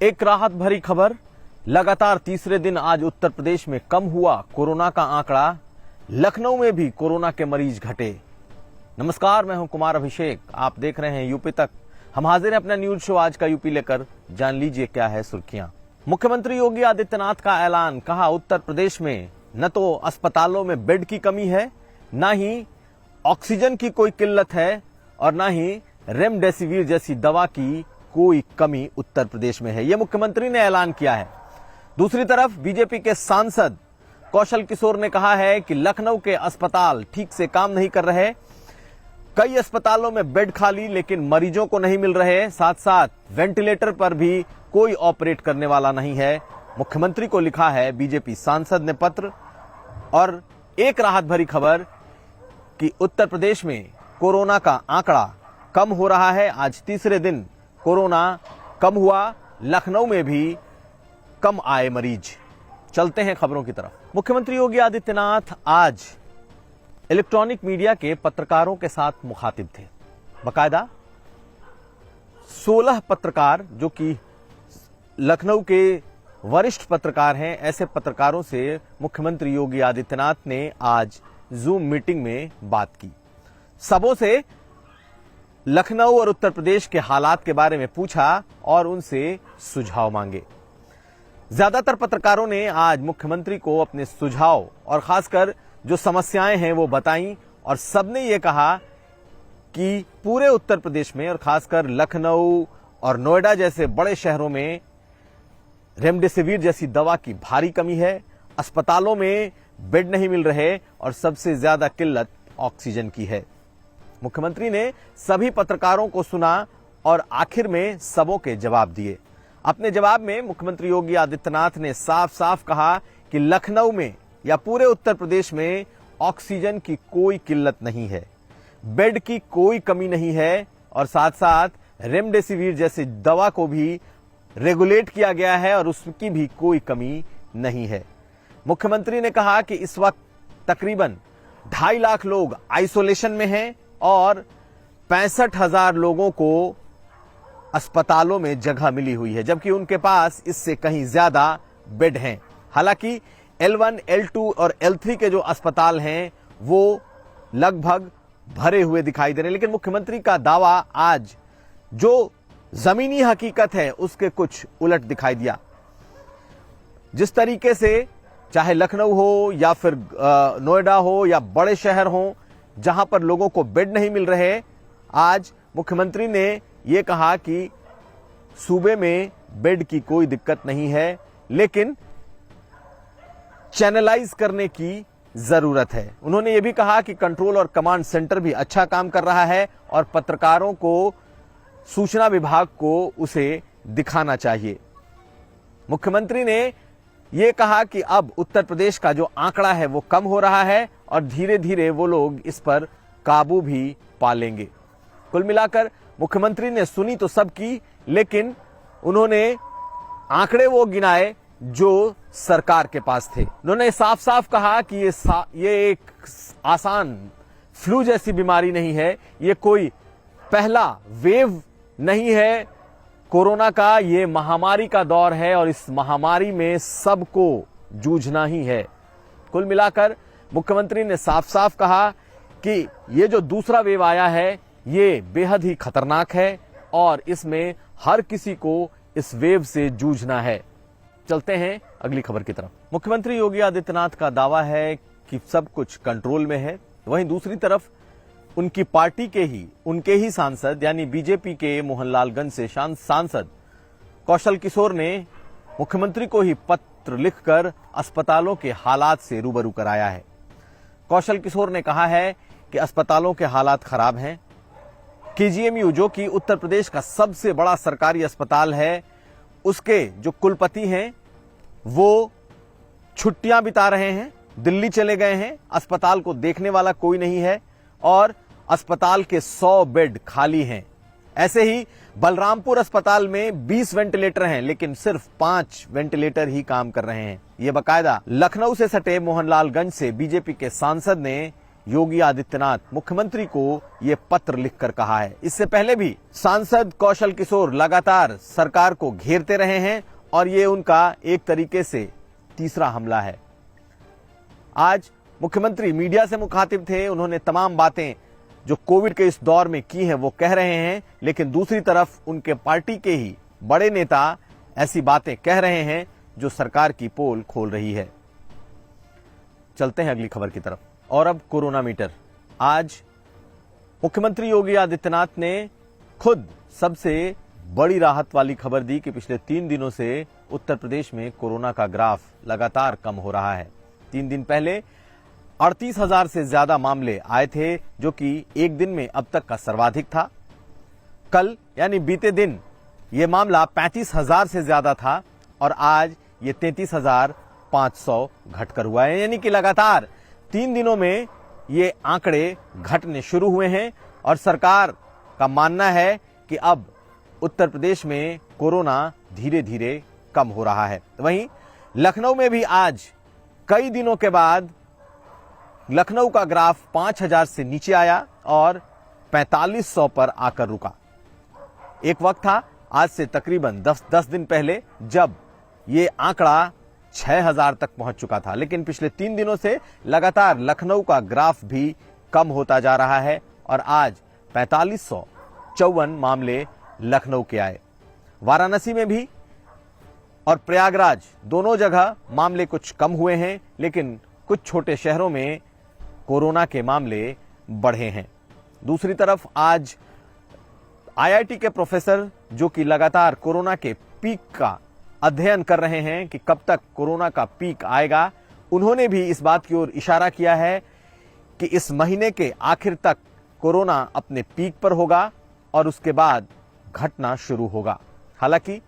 एक राहत भरी खबर। लगातार तीसरे दिन आज उत्तर प्रदेश में कम हुआ कोरोना का आंकड़ा। लखनऊ में भी कोरोना के मरीज घटे। नमस्कार, मैं हूं कुमार अभिषेक। आप देख रहे हैं यूपी तक। हम हाजिर हैं अपना न्यूज शो आज का यूपी लेकर। जान लीजिए क्या है सुर्खियां। मुख्यमंत्री योगी आदित्यनाथ का ऐलान। कहा, उत्तर प्रदेश में न तो अस्पतालों में बेड की कमी है, न ही ऑक्सीजन की कोई किल्लत है और न ही रेमडेसिविर जैसी दवा की कोई कमी उत्तर प्रदेश में है। यह मुख्यमंत्री ने ऐलान किया है। दूसरी तरफ बीजेपी के सांसद कौशल किशोर ने कहा है कि लखनऊ के अस्पताल ठीक से काम नहीं कर रहे। कई अस्पतालों में बेड खाली, लेकिन मरीजों को नहीं मिल रहे। साथ साथ वेंटिलेटर पर भी कोई ऑपरेट करने वाला नहीं है। मुख्यमंत्री को लिखा है बीजेपी सांसद ने पत्र। और एक राहत भरी खबर कि उत्तर प्रदेश में कोरोना का आंकड़ा कम हो रहा है। आज तीसरे दिन कोरोना कम हुआ। लखनऊ में भी कम आए मरीज। चलते हैं खबरों की तरफ। मुख्यमंत्री योगी आदित्यनाथ आज इलेक्ट्रॉनिक मीडिया के पत्रकारों के साथ मुखातिब थे। बकायदा 16 पत्रकार, जो कि लखनऊ के वरिष्ठ पत्रकार हैं, ऐसे पत्रकारों से मुख्यमंत्री योगी आदित्यनाथ ने आज जूम मीटिंग में बात की। सबों से लखनऊ और उत्तर प्रदेश के हालात के बारे में पूछा और उनसे सुझाव मांगे। ज्यादातर पत्रकारों ने आज मुख्यमंत्री को अपने सुझाव और खासकर जो समस्याएं हैं वो बताई और सबने ये कहा कि पूरे उत्तर प्रदेश में और खासकर लखनऊ और नोएडा जैसे बड़े शहरों में रेमडेसिविर जैसी दवा की भारी कमी है। अस्पतालों में बेड नहीं मिल रहे और सबसे ज्यादा किल्लत ऑक्सीजन की है। मुख्यमंत्री ने सभी पत्रकारों को सुना और आखिर में सबों के जवाब दिए। अपने जवाब में मुख्यमंत्री योगी आदित्यनाथ ने साफ साफ कहा कि लखनऊ में या पूरे उत्तर प्रदेश में ऑक्सीजन की कोई किल्लत नहीं है, बेड की कोई कमी नहीं है और साथ साथ रेमडेसिविर जैसी दवा को भी रेगुलेट किया गया है और उसकी भी कोई कमी नहीं है। मुख्यमंत्री ने कहा कि इस वक्त तकरीबन 2.5 लाख लोग आइसोलेशन में हैं और 65,000 लोगों को अस्पतालों में जगह मिली हुई है, जबकि उनके पास इससे कहीं ज्यादा बेड हैं। हालांकि L1, L2 और L3 के जो अस्पताल हैं वो लगभग भरे हुए दिखाई दे रहे हैं। लेकिन मुख्यमंत्री का दावा आज जो जमीनी हकीकत है उसके कुछ उलट दिखाई दिया। जिस तरीके से चाहे लखनऊ हो या फिर नोएडा हो या बड़े शहर हो जहां पर लोगों को बेड नहीं मिल रहे, आज मुख्यमंत्री ने यह कहा कि सूबे में बेड की कोई दिक्कत नहीं है, लेकिन चैनलाइज करने की जरूरत है। उन्होंने यह भी कहा कि कंट्रोल और कमांड सेंटर भी अच्छा काम कर रहा है और पत्रकारों को, सूचना विभाग को उसे दिखाना चाहिए। मुख्यमंत्री ने यह कहा कि अब उत्तर प्रदेश का जो आंकड़ा है वो कम हो रहा है और धीरे धीरे वो लोग इस पर काबू भी पा लेंगे। कुल मिलाकर मुख्यमंत्री ने सुनी तो सबकी, लेकिन उन्होंने आंकड़े वो गिनाए जो सरकार के पास थे। उन्होंने साफ साफ कहा कि ये एक आसान फ्लू जैसी बीमारी नहीं है, ये कोई पहला वेव नहीं है कोरोना का, ये महामारी का दौर है और इस महामारी में सबको जूझना ही है। कुल मिलाकर मुख्यमंत्री ने साफ साफ कहा कि ये जो दूसरा वेव आया है ये बेहद ही खतरनाक है और इसमें हर किसी को इस वेव से जूझना है। चलते हैं अगली खबर की तरफ। मुख्यमंत्री योगी आदित्यनाथ का दावा है कि सब कुछ कंट्रोल में है। वहीं दूसरी तरफ उनकी पार्टी के ही उनके ही सांसद यानी बीजेपी के मोहनलालगंज से सांसद कौशल किशोर ने मुख्यमंत्री को ही पत्र लिखकर अस्पतालों के हालात से रूबरू कराया है। कौशल किशोर ने कहा है कि अस्पतालों के हालात खराब हैं। KGMU, जो कि उत्तर प्रदेश का सबसे बड़ा सरकारी अस्पताल है, उसके जो कुलपति हैं वो छुट्टियां बिता रहे हैं, दिल्ली चले गए हैं। अस्पताल को देखने वाला कोई नहीं है और अस्पताल के 100 बेड खाली हैं। ऐसे ही बलरामपुर अस्पताल में 20 वेंटिलेटर हैं, लेकिन सिर्फ 5 वेंटिलेटर ही काम कर रहे हैं। ये बकायदा लखनऊ से सटे मोहनलालगंज से बीजेपी के सांसद ने योगी आदित्यनाथ मुख्यमंत्री को ये पत्र लिखकर कहा है। इससे पहले भी सांसद कौशल किशोर लगातार सरकार को घेरते रहे हैं और ये उनका एक तरीके से तीसरा हमला है। आज मुख्यमंत्री मीडिया से मुखातिब थे, उन्होंने तमाम बातें जो कोविड के इस दौर में की हैं वो कह रहे हैं, लेकिन दूसरी तरफ उनके पार्टी के ही बड़े नेता ऐसी बातें कह रहे हैं जो सरकार की पोल खोल रही है। चलते हैं अगली खबर की तरफ। और अब कोरोना मीटर। आज मुख्यमंत्री योगी आदित्यनाथ ने खुद सबसे बड़ी राहत वाली खबर दी कि पिछले 3 दिनों से उत्तर प्रदेश में कोरोना का ग्राफ लगातार कम हो रहा है। 3 दिन पहले 38,000 से ज्यादा मामले आए थे, जो कि एक दिन में अब तक का सर्वाधिक था। कल यानी बीते दिन ये मामला 35,000 से ज्यादा था और आज ये 33,500 घटकर हुआ है। यानी कि लगातार 3 दिनों में ये आंकड़े घटने शुरू हुए हैं और सरकार का मानना है कि अब उत्तर प्रदेश में कोरोना धीरे धीरे कम हो रहा है। वहीं लखनऊ में भी आज कई दिनों के बाद लखनऊ का ग्राफ 5,000 से नीचे आया और 4500 पर आकर रुका। एक वक्त था आज से तकरीबन 10 दिन पहले जब ये आंकड़ा 6,000 तक पहुंच चुका था, लेकिन पिछले 3 दिनों से लगातार लखनऊ का ग्राफ भी कम होता जा रहा है और आज 4554 मामले लखनऊ के आए। वाराणसी में भी और प्रयागराज दोनों जगह मामले कुछ कम हुए हैं, लेकिन कुछ छोटे शहरों में कोरोना के मामले बढ़े हैं। दूसरी तरफ आज आईआईटी के प्रोफेसर जो कि लगातार कोरोना के पीक का अध्ययन कर रहे हैं कि कब तक कोरोना का पीक आएगा, उन्होंने भी इस बात की ओर इशारा किया है कि इस महीने के आखिर तक कोरोना अपने पीक पर होगा और उसके बाद घटना शुरू होगा। हालांकि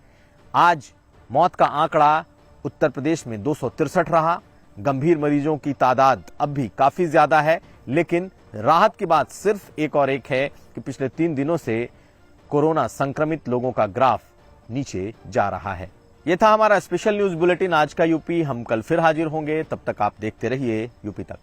आज मौत का आंकड़ा उत्तर प्रदेश में 263 रहा। गंभीर मरीजों की तादाद अब भी काफी ज्यादा है, लेकिन राहत की बात सिर्फ एक और एक है कि पिछले 3 दिनों से कोरोना संक्रमित लोगों का ग्राफ नीचे जा रहा है। यह था हमारा स्पेशल न्यूज बुलेटिन आज का यूपी। हम कल फिर हाजिर होंगे, तब तक आप देखते रहिए यूपी तक।